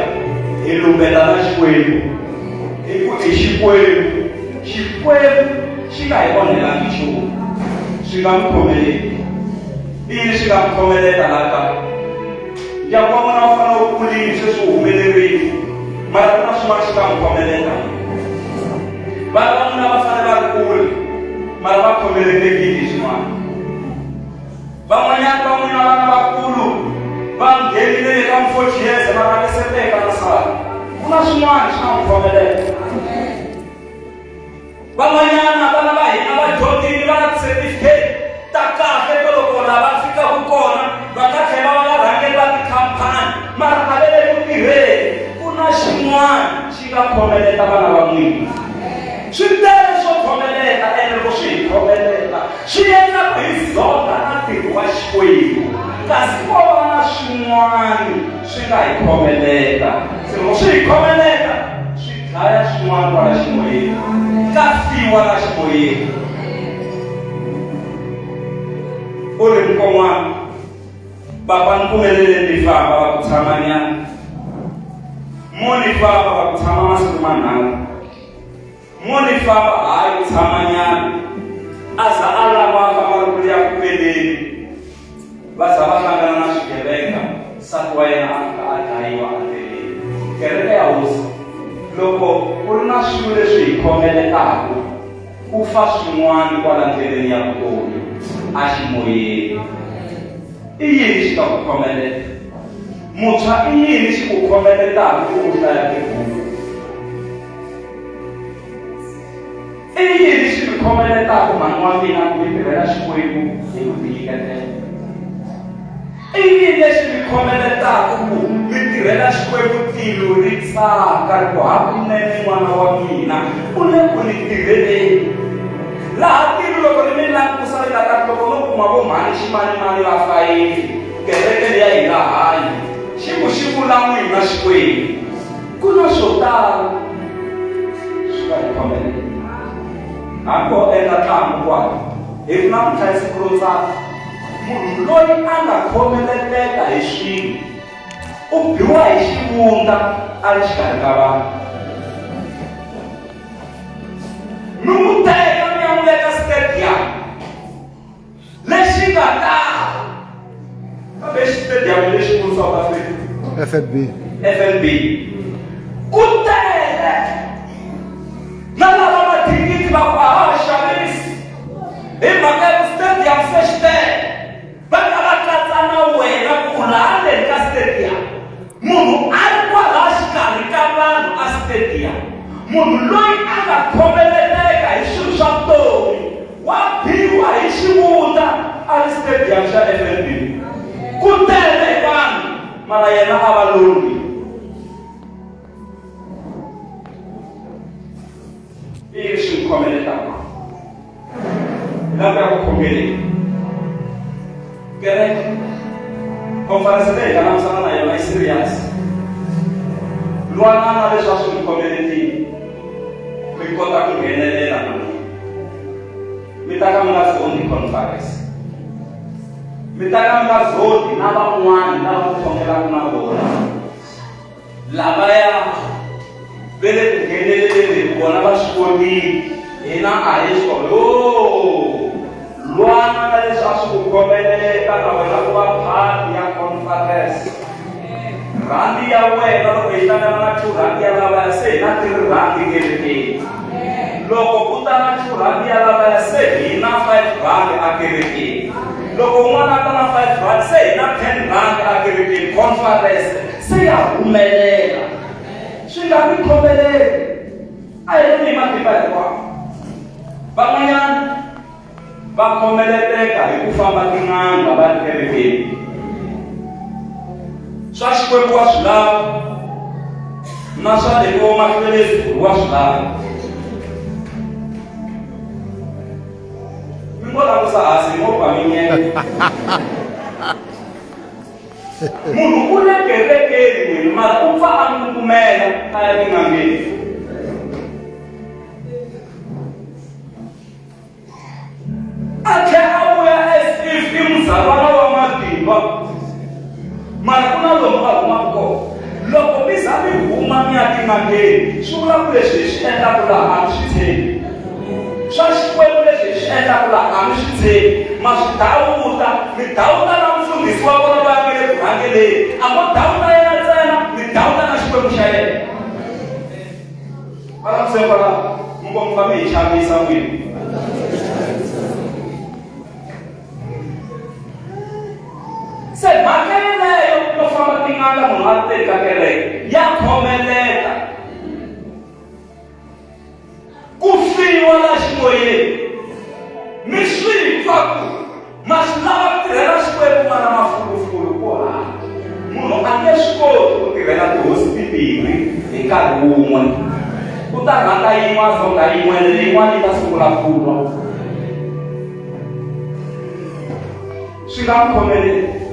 hi lumbela na Xikwembu. Hi ku i Xikwembu. Xikwembu xi nga hi onhelangi nchumu, swi nga mi khomeleti. Yini swi nga mi khomeleta laha kaya? Ndyangu wa n'wina wu fanele wu kulini sweswi wu humelerile, mara ku na swin'wana swi nga mi khomeleta. Vana va n'wina va fanele va ri kule, mara va khomeletekile hi swin'wana. Van'wanyana va n'wina vana vakulu va nghenile eka 40 years mara va se teka na sala. Ku na swin'wana swi nga mi khomeleta. Van'wanyana vana va hina va dyondzile va na ti-certificate ta kahle to loko lava fikaka kona va ta tlhela va va rhangeri va tikhampani, mara a va le ku tirheni. Ku na xin'wana xin'wana xi nga khomeleta vana va n'wina. Swi tele swo khomeleta ene loko swi hi khomeleta swi endla ku hi zonda na ntirho wa Xikwembu, kasi ko va na swin'wana swi nga hi khomeleta. Se loko swi hi khomeleta swi dlaya swin'wana kwala ximoyeni, ka fiwa la ximoyeni. U ri nkon'wana papa ni pfumeleleni ni famba va ku tshamanyana, mo ni famba va ku tshama masiku manharhu, mo ni famba hayi ku tshamanyana, a za a lava famba ku ya ku peleni, va za va hlangana na swigevenga, nsati wa yena a dlayiwa endleleni. Kereke ya hosi loko ku ri na swilo leswi hi khomeletaka ku fa swin'wana kwala ndleleni ya vutomi a ximoyeni. I yini xi nga ku khomeleta? Muntshwa i yini xi ku khomeletaka ku u hlaya tibuku? I yini xi mi khomeletaka mhani wa mina ku mi tirhela Xikwembu hi ku tinyiketela? I yini lexi mi khomeletaka ku mi tirhela Xikwembu tilo ri tsaka ku hakunene n'wana wa mina u le ku ni tirheleni? Laha tilo loko ni mi langusa ri nga ta loko no kuma vo mhani ximanimani va fayini kereke leyi ya hi nga hanyi xi ku xi vula n'wina Xikwembu. Ku na swo tala swi nga hi khomelela hambi ho endla ntlangu kwala hi ku na muhlayiseki ro tsaka, munhu loyi a nga khomeleteka hi swilo u biwa hi xivundza a ri xikarhi ka vanhu. Mi n'wi teka mi ya n'wi veka stadium lexi nga taha kambe xitediyamu lexikulu South Africa FNB ku tele na lava mathikiti va ku a va xavisi hi mhaka ya ku stadium se xi tele. Va nga va katsa na wena ku laha ndzeni ka stadium munhu a ri kwalaha xikarhi ka vanhu a stadium, munhu loyi a nga khomeleteka hi swilo swa vutomi wa biwa hi xivundza a ri stadium xa FNB. Ku tele vanhu mara yena a va lombi. I yini swi n'wi khomeletaka? Hi lava ya ku khongeleni kereke konferense leyi hi nga langutisana na yona i serious. Lwanana leswi a swi n'wi khomeletile mi kota ku nghenelela na mi ta ka mi nga zoni conference, mi ta ka mi nga zoni na van'wana lava ku khongelaka na vona lavaya ve le ku ngheneleleni vona va swi vonile hina a hi swi lwana na leswi a swi ku khomelela na wena ku va phati ya conference. Rhandi ya wena loko hi hlangana na 2 rhandi ya lavaya se hi na 3 rhandi kerekeni. Loko ku ta na 2 rhandi ya lavaya se hi na 5 rhandi a kerekeni. Loko un'wana a ta na 5 rhandi se hi na 10 rhandi a kerekeni. Conference se ya humelela swi nga mi khomeleli a hi ri ni matimba hinkwawo. Van'wanyana va khomeleteka hi ku famba tin'anga va ri kerekeni. Swa Xikwembu wa swi lava na swa le vo mahlwelezi wa swi lava. Mi ngo langusa hansi movha minyeke munhu u le kerekeni n'wini mara u pfa a ngungumela a ya tin'angeni. A tlhela a vuya as if i muzalwana wa matimba mara ku na lomu va humaka kona. Loko mi za mi huma mi ya tin'angeni swi vula ku leswi hi swi endlaka laha a mi swi tshembi. Swa Xikwembu leswi hi swi endlaka laha a mi swi tshembi. Ma swi dawuta mi dawuta na mufundhisi wa vona va nga le ku rhangeleni, a mo dawuta yena ntsena mi dawuta na Xikwembu xa yena. Va laviseni kwalaho mi ngo mi va mi hi xavisa n'wini. Se mhaka yeleyo yo famba tin'anga munhu a teri ka kereke ya khomeleta ku fiwa la ximoyeni. Mi swi twa ku ma swi lava ku tirhela Xikwembu ma na mafulufulu ko hava. Munhu a nge swi koti ku tirhela tihosi timbirhi hi nkarhi wun'we ku ta rhanga yin'we dzonga yin'we leyin'wana yi ta sungula ku lwa swi nga n'wi khomeleli.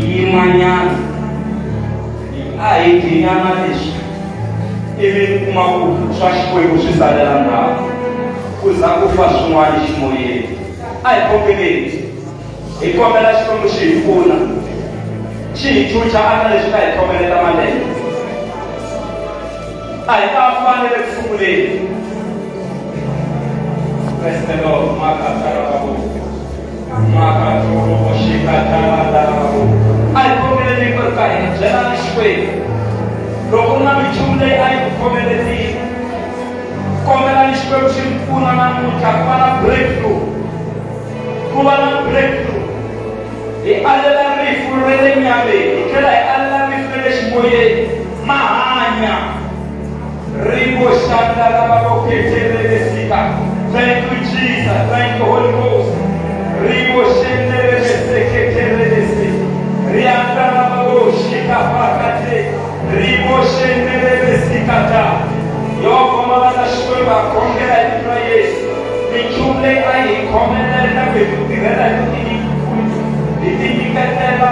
yimanyana ayidinyana lexi ivi kuma ku swa Xikwembu swi salela ndzhaku ku za ku fa swin'wana ximoyeni. A hi kombeleni, hi kombela Xikwembu xi hi pfuna, xi hi chucha aka leswi ta hi khomeleta malembe. A hi ta fanele ku sunguleni. Praise the Lord. Makatarababu makatoro shikatarababu. A hi kombeleni ku ri ka hina byelani Xikwembu loko ku na minchumu leyi a yi ku khomeletile, kombelani Xikwembu xi mi pfuna namuntlha ku va na breakthrough, ku va na breakthrough. Hi alela rifu ra le nyameni, hi tlhela hi alela rifu ra le ximoyeni, ma hanya. Ribo shandarababokhetelelesika. Thank you, Jesus. Thank you, Holy Ghost. Ribo shendeleleseketelelese. Riandarababoshikapakate. Ribo shendelelesikata. Yokomalana Xikwembu akongela hi vito ra Yesu. Minchumu leyi a hi khomelela ku hi ku tirhela hi tinyiketela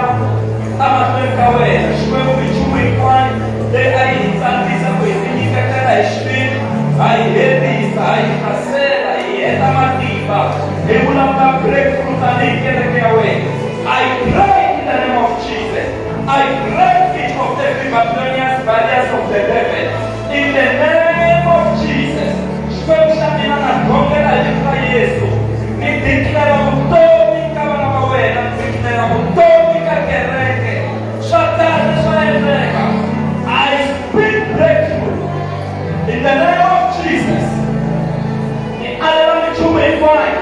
emahlweni ka wena Xikwembu. Minchumu hinkwayo leyi a yi hi tsakisa ku hi tinyiketela hi xiviri, a hi herisa, a hi hlasela, hi heta matimba, hi vulavula breakthrough tanihi kereke ya wena. I pray in the name of Jesus. I break each of the Babylonian barriers of the devil in the name of Jesus. Xikwembu xa mina na khongela hi vito ra Yesu. Ni declara vutomi ka vana va wena, ni declara vutomi ka kereke. Swa kahle swa endleka. I speak breakthrough in the name of Jesus. Ni alela minchumu hinkwayo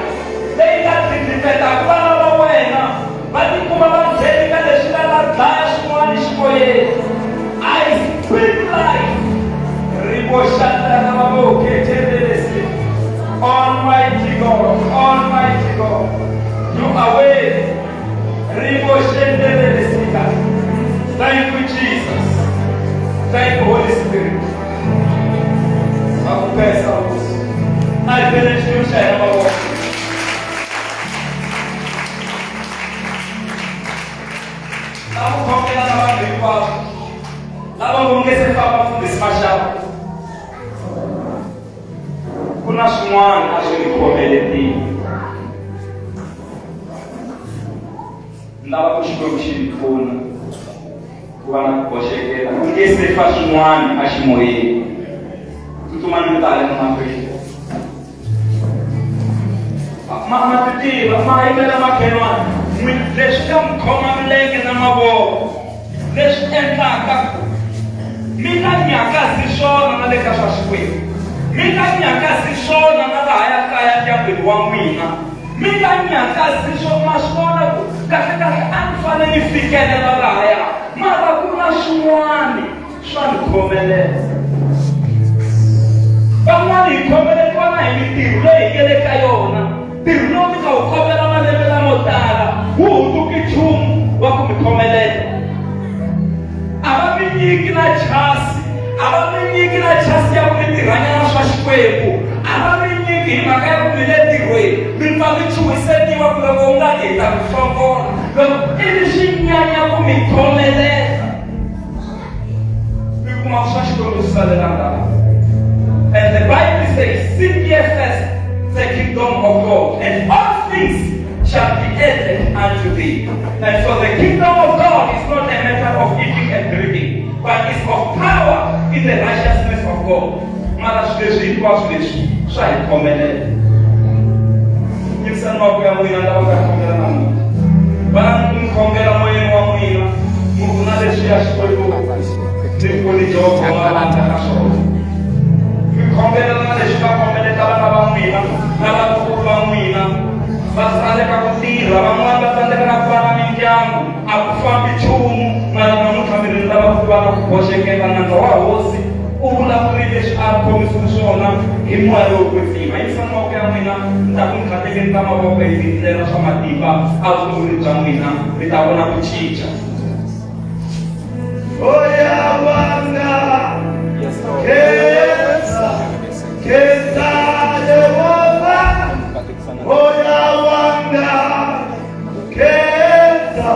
leyi nga tindlipeta ku vana va wena va tikuma va ndzeni ka leswi nga na dlaya xin'wana ximoyeni. I speak life. Almighty God, Almighty God, you are worthy. Thank you, Jesus. Thank you, Holy Spirit. I finish you, share my work. Lava kongela na vanhu hinkwavo lava ngo nge se famba mfundhisi Mashava. Ku na swin'wana a swi ni khomeletile. Ni lava ku Xikwembu xi hi pfuna ku va na ku boxekela ku nge se fa swin'wana a ximoyeni. Tsutsumani mi tale emahlweni. Ma ti tiva, ma yimela makhelwana. Leswi nga mi khoma milenge na mavoko, leswi endlaka mi nga nyakasi swona na le ka swa Xikwembu, mi nga nyakasi swona na lahaya kaya ndyangwini wa n'wina, mi nga nyakasi swona. Ma swi vona ku kahlekahle a ni fanele ni fikelela lahaya, mara ku na swin'wana swa ni khomelela. Van'wani hi khomeletiwa na hi mintirho leyi hi nge le ka yona. Ntirho lowu mi nga wu khomela malembe lamo tala wu hunduki nchumu wa ku mi khomelela. A va mi nyiki na chance, a va mi nyiki na chance ya ku mi tirhanya na swa Xikwembu, a va mi nyiki hi mhaka ya ku mi le ntirhweni mi pfa mi chuhisetiwa ku loko u nga ti ta ku hlongola, loko i ni xinyanya ku mi khomelela. Mi kuma ku swa Xikwembu swi salela ndzhaku. And the Bible says, seek ye first the kingdom of God, and all things shall be added unto thee. And so the kingdom of God is not a matter of eating and drinking, but it's of power in the righteousness of God. Mara sweswi hinkwaswo leswi swa hi khomelela. Yingisani mavoko ya n'wina lava nga khongela namuntlha. Vana mi khongela moyeni wa n'wina, mu ku na leswi ya Xikwembu ni voni Jehova va nga ka swona. Khongela na leswi va khomeleta vana va n'wina na vakulu va n'wina. Va tsandzeka ku tirha, van'wana va tsandzeka na ku va na mindyangu, a ku fambi nchumu. Mara namuntlha mi ri lava ku va na ku boxekela. Nandza wa hosi u vulavurile leswi a khomisile swona hi moya lowo kwetsima. Yingisani mavoko ya n'wina, ni ta ku mi khatekeni ka mavoko hi tindlela swa matimba a vutshunguri bya n'wina, mi ta vona ku cinca. Oyabanga Kesa Yehova, Oyabanga Kesa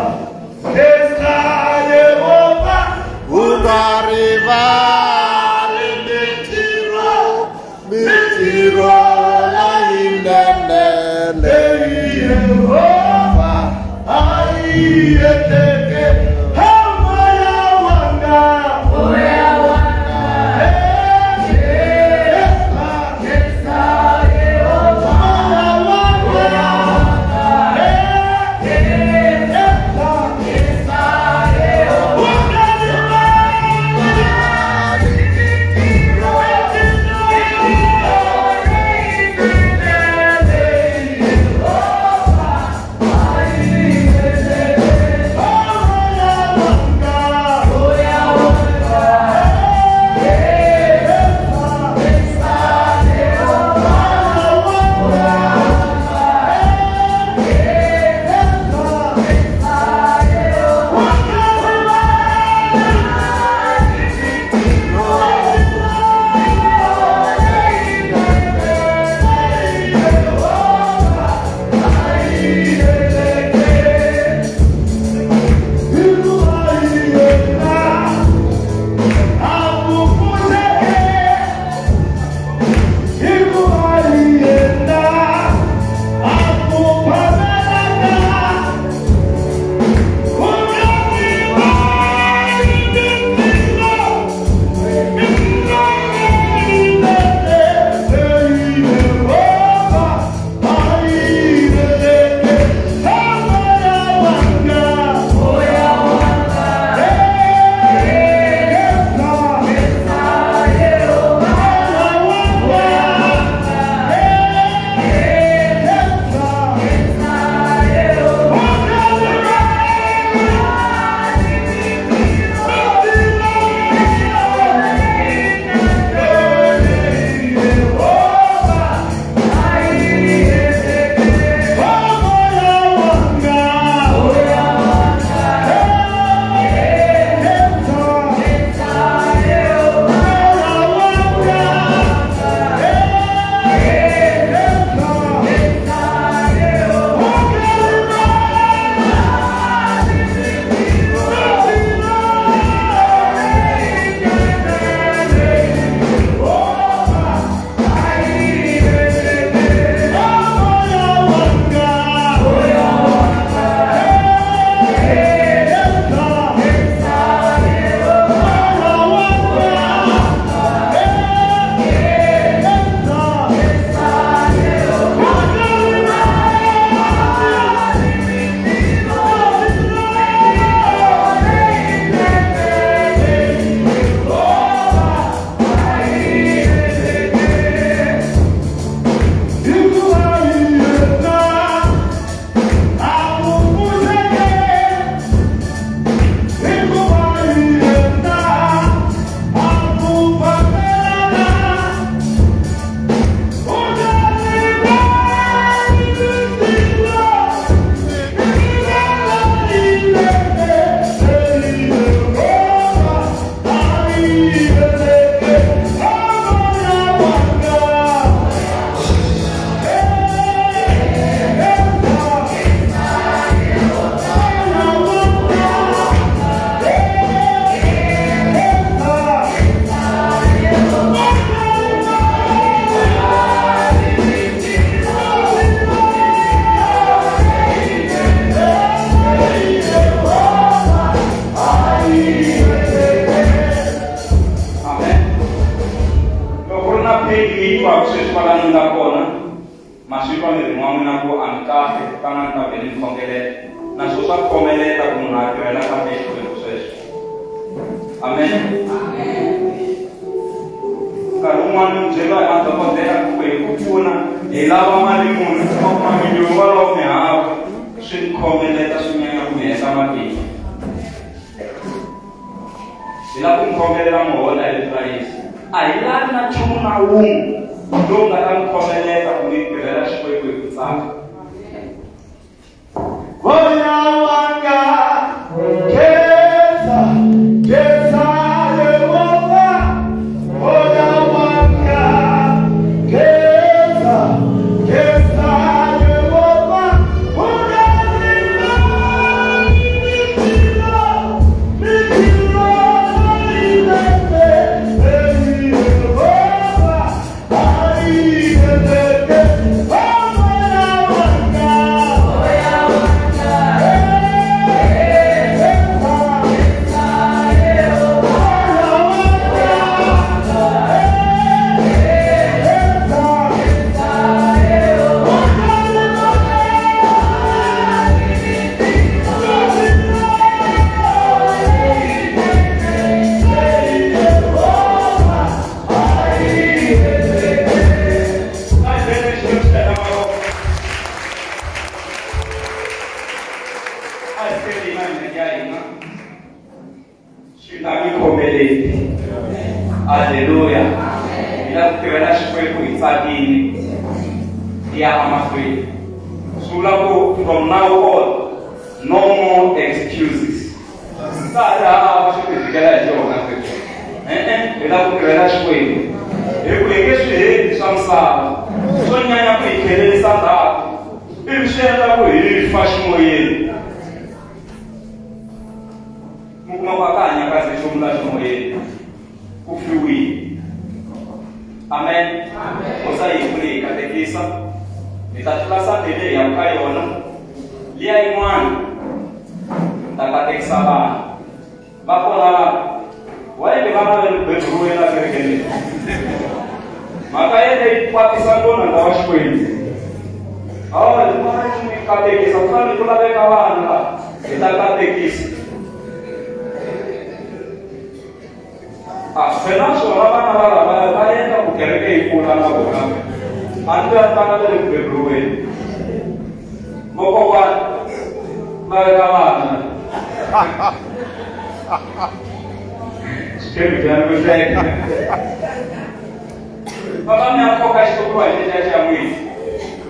swalanunga kona maswiko mirini wa n'wina ku amikahle kana ni ta vhele ni khongelela naswo swa khomeleta ku munhu a tirhela kambe Xikwembu sweswo. Amen. Nkarhi wun'wana ni byeriwa hi madokodela ku hi ku pfuna hi lava mali muni kuma miliyoni walowo mi hava swi khomeleta swinyanya ku mi heta matimba. Hi lava ku mi khongelela muhola hi Kriste. A hi lavi na nchumu na wun'we lowu nga ta mi khomeleta ku mi tirhela Xikwembu hi ku tsaka. Haleluya. Ila kutirhela Xikwembu hi tsakile hi ya emahlweni. Swi vula ku from now on no more excuses. Sara swi tifikela hi yona sweswo. Hi la ku tirhela Xikwembu. Hi ku hi nge swi heti swa misava swo nyanya ku hi khelelisa ndhawu ivi swi endla ku hi fa ximoyeni. Mi kuma ku a ka hanya kahle nchumu la ximoyeni ku fiwile. Amen. Kosa hi pfune hi katekisa hi ta tlula Sunday leyi ya ka yona liya yin'wana ta katekisa vana va kona wayive va nga le ku beburiweni la kerekeni mhaka yeleyi kwatisa ngona nga wa Xikwembu. Hawa hi vona hi katekisa ku fanele ku laveka vana la hi ta katekisa. Phela swona vana valava va endla ku kereke yi kula na vona a ni ya tana le ku beburiweni vokokwani va veka vana Xikwembu xa ni hleka vana mi ya koka xitokuriwa hi lexiya xa n'wina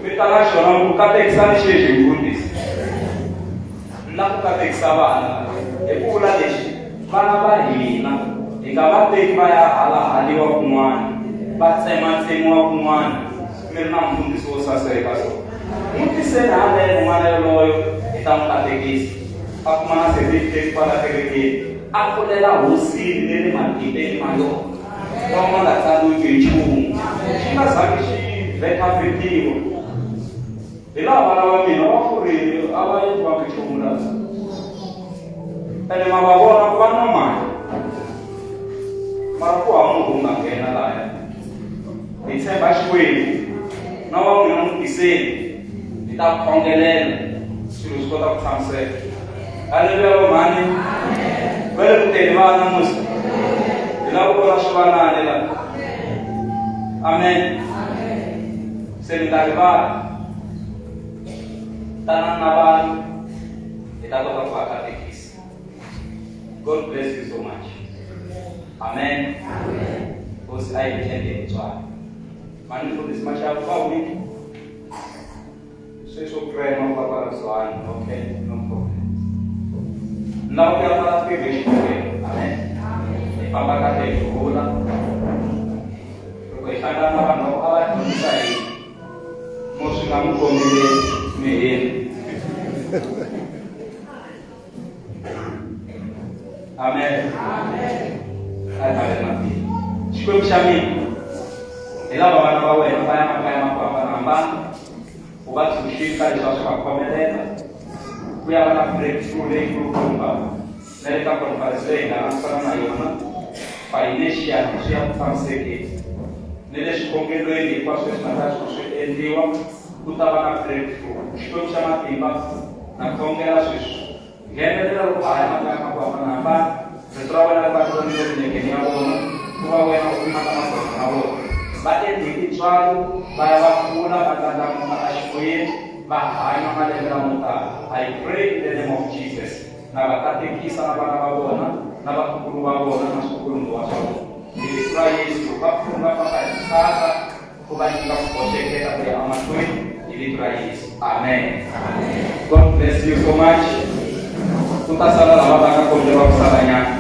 mi ta na xona ku katekisa ni xexi hi mfundhisi na ku katekisa vana hi ku vula lexi vana va hina hi nga va teki va ya halahaliwa kun'wana va tsematsemiwa kun'wana mi ri na mfundhisi wo saseka so n'wi tiseni haleno n'wana yoloyo hi ta n'wi katekisa a kuma na certificate kwala kerekeni a kulela hosini le le matipeni ma yona va ma nga tsandziwiki hi nchumu xi nga zangi xi vekafetiwa hi laha vana va mina va furile a va endliwanga nchumu laha ene ma va vona ku va na mali mara ku hava munhu nga nghena laya hi tshemba Xikwembu na va n'wina n'wi tiseni hi ta khongelela swilo swi kota ku tshamiseka. Haleluya vamhani va le ku teni vana namuntlha hi lava ku vona swivanani laha. Amen. Se mi ta rivala tanani na vanhu hi ta kota ku va katekisa. God bless you so much. Amen. Because I intend it to man for this much I've found. So pray no papa so okay, no problem. Now we are not finished. Amen. Papa ka te kula. Ko isanga na no ala ni sai. Mo singa mo komile me. Amen. Amen. Xikwembu xa mina hi lava vana va wena va ya makaya ma ku hambanahambana u va tshunxisa leswi va swi va khomelela ku ya va na breakthrough leyi kulukumba na le ka conference leyi hi nga langutisana na yona financial swi ya ku tshamisekeni nele xikhongelweni hinkwaswo leswi nga ta swi endliwa ku ta va na breakthrough. Xikwembu xa matimba na khongela sweswi nghenelela loko va hanya makaya ku hambanahambana rito ra wena ri va tlonile milengeni ya vona ku va wena u kumaka magoza na vona va endli tintswalo va ya va pfuna va tlandlamuka a xikwembu va hanya malembe lamo tala. I pray in the name of Jesus na va katekisa na vana va vona na vatukulu va vona na swikulungiwa swa vona hi vito ra Yesu va pfuna va nga hi khasa ku va nyika ku koxeketa ku ya emahlweni hi vito ra Yesu. Amen. God bless you so much. Ku ta sala lava va nga komberiwa ku salanyana.